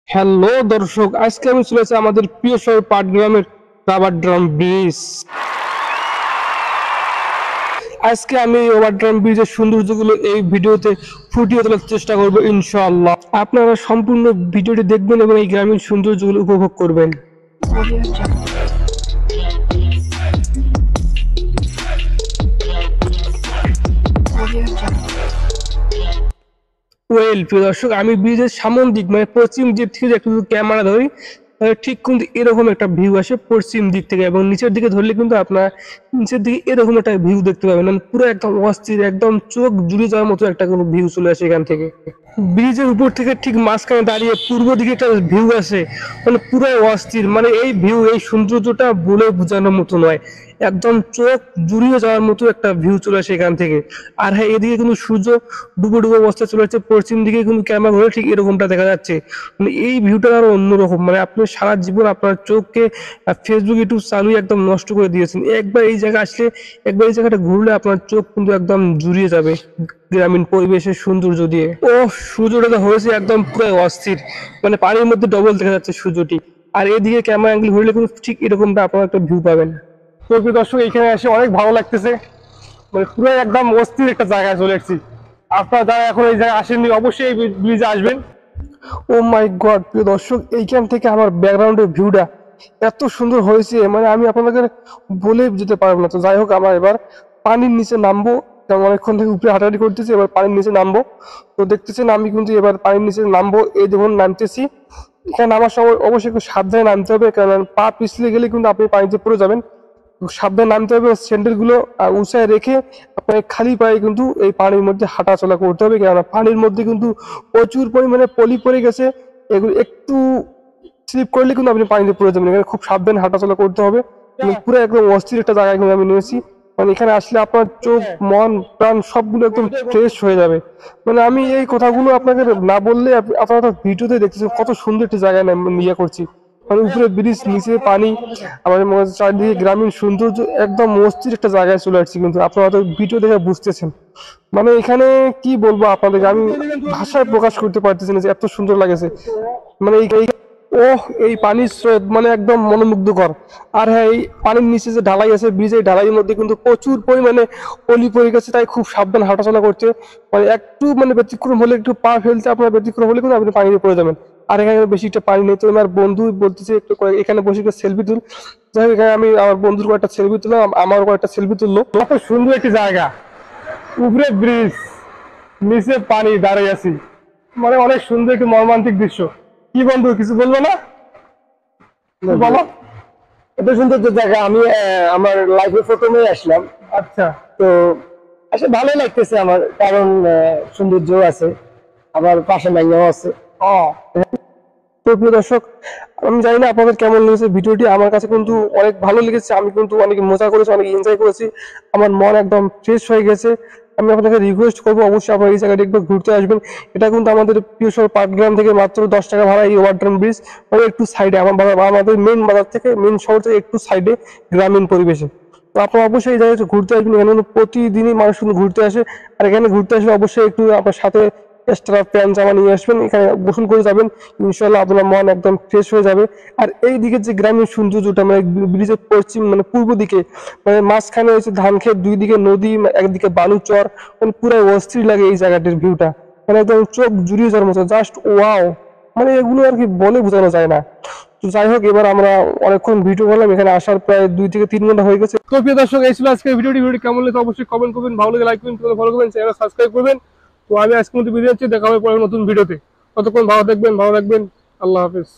Hello দর্শক, আজকে আমি চলে এসেছি আমাদের প্রিয় শহর পাটগ্রামের ওভারড্রাম ব্রিজ। আজকে আমি এই ওভারড্রাম ব্রিজের সৌন্দর্যগুলো এই ভিডিওতে ফুটিয়ে তোলার চেষ্টা করব ইনশাআল্লাহ। আপনারা সম্পূর্ণ ভিডিওটি দেখবেন এবং এই গ্রামীণ সৌন্দর্যগুলো উপভোগ করবেন। প্রিয় দর্শক, আমি ব্রিজের সামন দিক মানে পশ্চিম দিক থেকে একটু ক্যামেরা ধরি, ঠিক কিন্তু এরকম একটা ভিউ আসে পশ্চিম দিক থেকে, এবং নিচের দিকে ধরলে কিন্তু আপনার নিচের দিকে এরকম একটা ভিউ দেখতে পাবেন, মানে পুরো একদম অস্থির, একদম চোখ জুড়ে যাওয়ার মতো একটা কোনো ভিউ চলে আসে এখান থেকে। ব্রিজের উপর থেকে ঠিক মাঝখানে দাঁড়িয়ে পূর্ব দিকে একটা ভিউ আসে, মানে পুরো অস্থির, মানে এই ভিউ, এই সৌন্দর্যটা বলে বোঝানোর মতো নয়, একদম চোখ জুড়িয়ে যাওয়ার মতো একটা ভিউ চলে আসে এখান থেকে। আর হ্যাঁ, এদিকে কিন্তু সূর্য ডুবো ডুবো অবস্থায় চলে যাচ্ছে, পশ্চিম দিকে কিন্তু ক্যামেরা ধরে ঠিক এরকমটা দেখা যাচ্ছে। মানে এই ভিউটা আরো অন্যরকম, মানে আপনি সারা জীবন আপনার চোখকে ফেসবুক ইউটিউব চালুই একদম নষ্ট করে দিয়েছেন। একবার এই জায়গায় আসলে, একবার এই জায়গাটা ঘুরলে আপনার চোখ কিন্তু একদম জুড়িয়ে যাবে গ্রামীণ পরিবেশের সৌন্দর্য দিয়ে। ও সূর্যটা তো হয়েছে একদম পুরো অস্থির, মানে পানির মধ্যে ডবল দেখা যাচ্ছে সূর্যটি। আর এদিকে ক্যামেরা অ্যাঙ্গেল ঘুরলে কিন্তু ঠিক এরকমটা আপনারা একটা ভিউ পাবেন। তো প্রিয় দর্শক, এখানে এসে অনেক ভালো লাগতেছে, মানে পুরো একদম অস্থির একটা জায়গায় চলে এসেছি। আপনারা যারা এখন এই জায়গায় আসেননি অবশ্যই এই ব্রিজে আসবেন। ও মাই গড প্রিয় দর্শক, এইখান থেকে আমার ব্যাকগ্রাউন্ডের ভিউটা এত সুন্দর হয়েছে, মানে আমি আপনাদের বলে যেতে পারবো না। তো যাই হোক, আমরা এবার পানির নিচে নামবো, কারণ অনেকক্ষণ থেকে উপরে হাঁটাহাঁটি করতেছি, এবার পানির নিচে নামবো। তো দেখতেছেন আমি কিন্তু এবার পানির নিচে নামবো, এই দেখুন নামতেছি। এখানে নামার সময় অবশ্যই একটু সাবধানে নামতে হবে, কারণ পা পিছলে গেলে কিন্তু আপনি পানিতে পড়ে যাবেন। সাবধানে নামতে হবে, স্যান্ডেল গুলো উঁচায় রেখে আপনাকে খালি পায়ে কিন্তু এই পানির মধ্যে হাঁটা চলা করতে হবে, কেননা পানির মধ্যে কিন্তু প্রচুর পরিমাণে পলি পড়ে গেছে। এগুলো একটু স্লিপ করলে কিন্তু আপনি পানিতে পড়ে যাবেন। এখানে খুব সাবধানে হাঁটাচলা করতে হবে। পুরো একদম অস্থির একটা জায়গায় কিন্তু আমি নিয়েছি, মানে এখানে আসলে আপনার চোখ মন প্রাণ সবগুলো একদম ফ্রেশ হয়ে যাবে। মানে আমি এই কথাগুলো আপনাকে না বললে আপনারা তো ভিডিওতে দেখতেছেন কত সুন্দর একটি জায়গায় নিয়ে করছি, মানে উপরে ব্রিজ, নিচে পানি, আমাদের চারিদিকে গ্রামীণ সৌন্দর্য, একদম অস্থির একটা জায়গায় চলে আসছি। কিন্তু আপনারা তো ভিডিও দেখে বুঝতেছেন, মানে এখানে কি বলবো আপনাদেরকে, আমি ভাষায় প্রকাশ করতে পারতেছি না যে এত সুন্দর লাগেছে। মানে এই পানির স্রোত মানে একদম মনোমুগ্ধকর। আর হ্যাঁ, এই পানির নিচে যে ঢালাই আছে ব্রিজ, এই ঢালাইয়ের মধ্যে কিন্তু প্রচুর পরিমাণে পলি পড়ে গেছে, তাই খুব সাবধান হাঁটাচলা করছে। মানে একটু মানে ব্যতিক্রম হলে, একটু পা ফেলতে আপনার ব্যতিক্রম হলে কিন্তু আপনি পানিতে পড়ে যাবেন। আর এখানে বেশি একটা পানি নেই, তো আমার বন্ধু বলতেছে একটু এখানে বসে একটা সেলফি তুল। যাই হোক, এখানে আমি আমার বন্ধুর কয়েকটা সেলফি তুললাম, আমার কয়েকটা সেলফি তুললো। কত সুন্দর একটি জায়গা, উপরে ব্রিজ, নিচে পানি, দাঁড়িয়ে আছি, মানে অনেক সুন্দর একটি মর্মান্তিক দৃশ্য। কি বন্ধু, কিছু বলবো না? বলো। এত সুন্দর যে জায়গা, আমি আমার লাইফে প্রথমে আসলাম। আচ্ছা, তো আসলে ভালোই লাগতেছে আমার, কারণ সৌন্দর্য আছে, আবার পাশে মাইয়াও আছে। তো প্রিয় দর্শক, আমি জানি না আপনাদের কেমন লেগেছে ভিডিওটি, আমার কাছে কিন্তু অনেক ভালো লেগেছে। আমি কিন্তু অনেক মজা করেছি, অনেক এনজয় করেছি, আমার মন একদম ফ্রেশ হয়ে গেছে। আমি আপনাকে রিকোয়েস্ট করবো অবশ্যই আপনারা এই জায়গাটা একবার ঘুরতে আসবেন। এটা কিন্তু আমাদের প্রিয় শহর পাটগ্রাম থেকে মাত্র 10 টাকা ভাড়া এই ওভারড্রাম ব্রিজ, মানে একটু সাইডে আমাদের মেন বাজার থেকে, মেন শহর থেকে একটু সাইডে, গ্রামীণ পরিবেশে। তো আপনারা অবশ্যই এই জায়গায় ঘুরতে আসবেন, এখানে প্রতিদিনই মানুষ কিন্তু ঘুরতে আসে। আর এখানে ঘুরতে আসলে অবশ্যই একটু আপনার সাথে এক্সট্রা প্যান্ট জামা নিয়ে আসবেন, এখানে গোসল করে যাবেন, ইনশাল্লাহ আপনার মন একদম ফ্রেশ হয়ে যাবে। আর এই দিকে যে গ্রামীণ সৌন্দর্যটা, মানে ব্রিজের পশ্চিম মানে পূর্ব দিকে, মানে মাঝখানে হচ্ছে ধান ক্ষেত, দুই দিকে নদী, একদিকে বালুচর, মানে পুরো অস্থির লাগে এই জায়গাটির ভিউটা, মানে একদম চোখ জুড়িয়ে যাওয়ার মতো, জাস্ট ওয়াও। মানে এগুলো আর কি বলে বোঝানো যায় না। তো যাই হোক, এবার আমরা অনেকক্ষণ ভিডিও করলাম, এখানে আসার প্রায় 2 থেকে 3 ঘন্টা হয়ে গেছে। তো প্রিয় দর্শক, এই ছিল আজকে ভিডিওটি কেমন লাগছে অবশ্যই কমেন্ট করবেন, ভালো লাগে লাইক করবেন, ফলো করবেন, চ্যানেল সাবস্ক্রাইব করবেন। তো আমি আজকে মতো বিদায় হচ্ছি, দেখা হবে পরে নতুন ভিডিওতে। ততক্ষণ ভালো থাকবেন, ভালো রাখবেন। আল্লাহ হাফেজ।